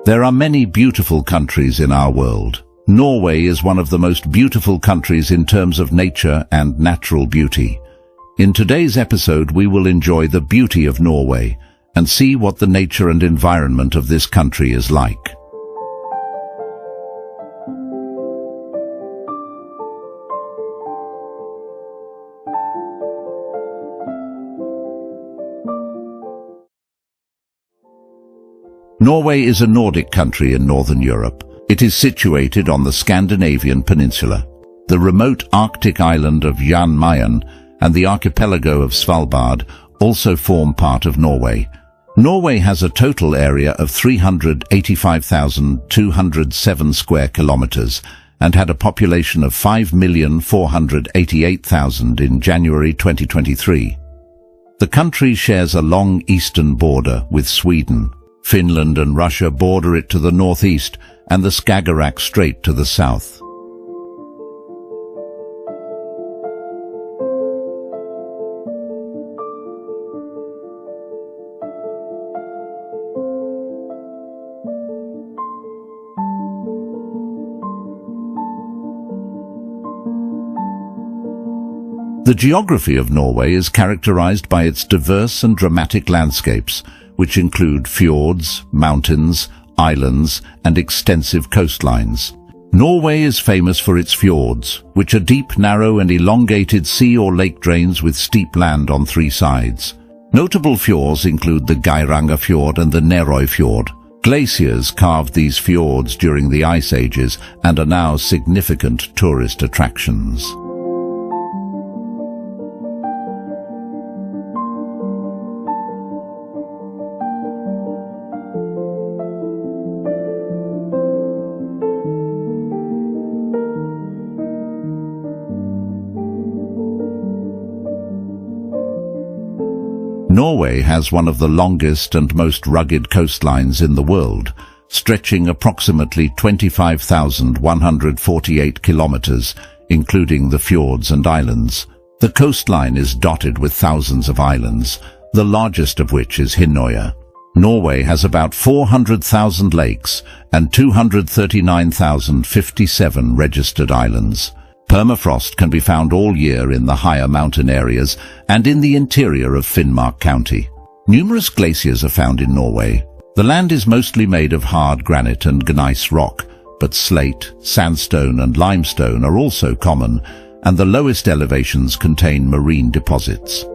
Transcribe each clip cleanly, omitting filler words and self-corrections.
There are many beautiful countries in our world. Norway is one of the most beautiful countries in terms of nature and natural beauty. In today's episode, we will enjoy the beauty of Norway and see what the nature and environment of this country is like. Norway is a Nordic country in northern Europe. It is situated on the Scandinavian peninsula. The remote Arctic island of Jan Mayen and the archipelago of Svalbard also form part of Norway. Norway has a total area of 385,207 square kilometers and had a population of 5,488,000 in January 2023. The country shares a long eastern border with Sweden. Finland and Russia border it to the northeast, and the Skagerrak Strait to the south. The geography of Norway is characterized by its diverse and dramatic landscapes, which include fjords, mountains, islands, and extensive coastlines. Norway is famous for its fjords, which are deep, narrow, and elongated sea or lake drains with steep land on three sides. Notable fjords include the Geirangerfjord and the Norway. Glaciers carved these fjords during the Ice Ages and are now significant tourist attractions. Norway has one of the longest and most rugged coastlines in the world, stretching approximately 25,148 kilometers, including the fjords and islands. The coastline is dotted with thousands of islands, the largest of which is Hinnøya. Norway has about 400,000 lakes and 239,057 registered islands. Permafrost can be found all year in the higher mountain areas and in the interior of Finnmark County. Numerous glaciers are found in Norway. The land is mostly made of hard granite and gneiss rock, but slate, sandstone and limestone are also common, and the lowest elevations contain marine deposits.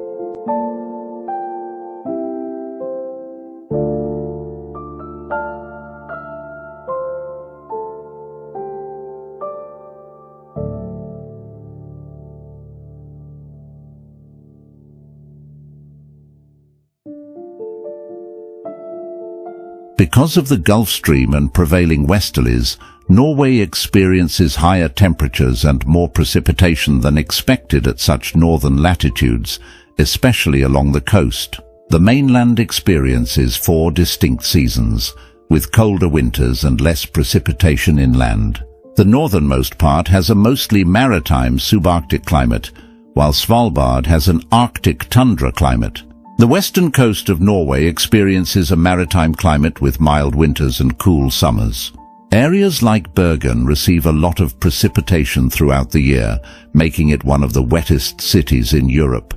Because of the Gulf Stream and prevailing westerlies, Norway experiences higher temperatures and more precipitation than expected at such northern latitudes, especially along the coast. The mainland experiences 4 distinct seasons, with colder winters and less precipitation inland. The northernmost part has a mostly maritime subarctic climate, while Svalbard has an Arctic tundra climate. The western coast of Norway experiences a maritime climate with mild winters and cool summers. Areas like Bergen receive a lot of precipitation throughout the year, making it one of the wettest cities in Europe.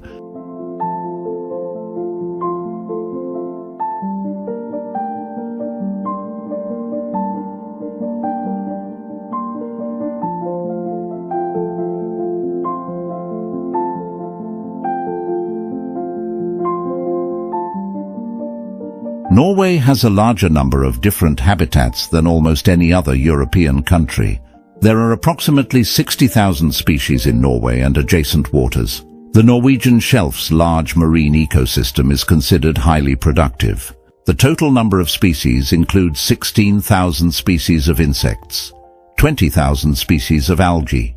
Norway has a larger number of different habitats than almost any other European country. There are approximately 60,000 species in Norway and adjacent waters. The Norwegian shelf's large marine ecosystem is considered highly productive. The total number of species includes 16,000 species of insects, 20,000 species of algae,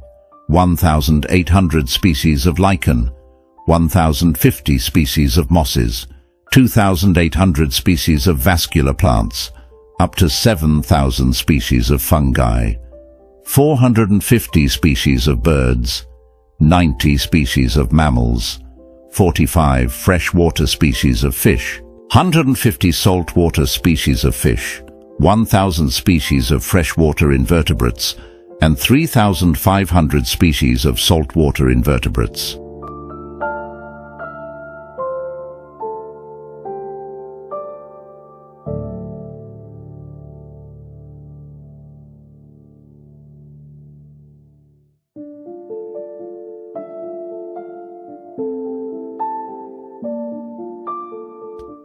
1,800 species of lichen, 1,050 species of mosses, 2,800 species of vascular plants, up to 7,000 species of fungi, 450 species of birds, 90 species of mammals, 45 freshwater species of fish, 150 saltwater species of fish, 1,000 species of freshwater invertebrates, and 3,500 species of saltwater invertebrates.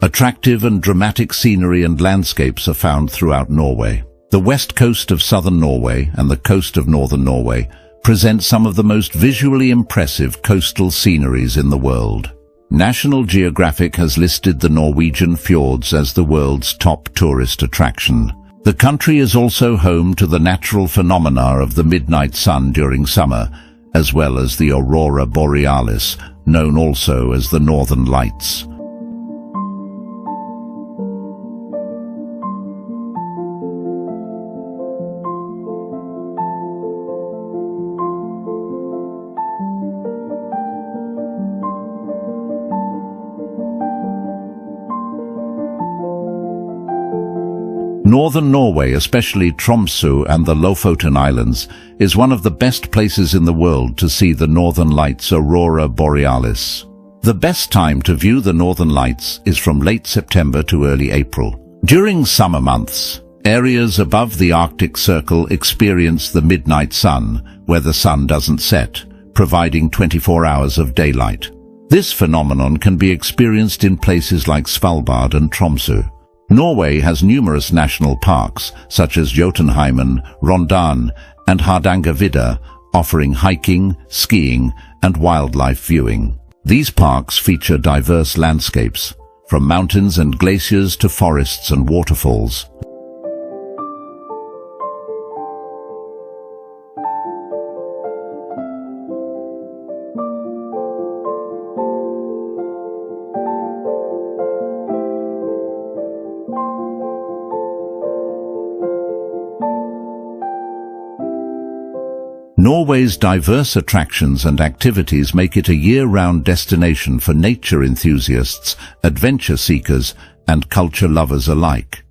Attractive and dramatic scenery and landscapes are found throughout Norway. The west coast of southern Norway and the coast of northern Norway present some of the most visually impressive coastal sceneries in the world. National Geographic has listed the Norwegian fjords as the world's top tourist attraction. The country is also home to the natural phenomena of the midnight sun during summer, as well as the aurora borealis, known also as the Northern Lights. Northern Norway, especially Tromsø and the Lofoten Islands, is one of the best places in the world to see the Northern Lights aurora borealis. The best time to view the Northern Lights is from late September to early April. During summer months, areas above the Arctic Circle experience the midnight sun, where the sun doesn't set, providing 24 hours of daylight. This phenomenon can be experienced in places like Svalbard and Tromsø. Norway has numerous national parks, such as Jotunheimen, Rondane, and Hardangervidda, offering hiking, skiing, and wildlife viewing. These parks feature diverse landscapes, from mountains and glaciers to forests and waterfalls. Norway's diverse attractions and activities make it a year-round destination for nature enthusiasts, adventure seekers, and culture lovers alike.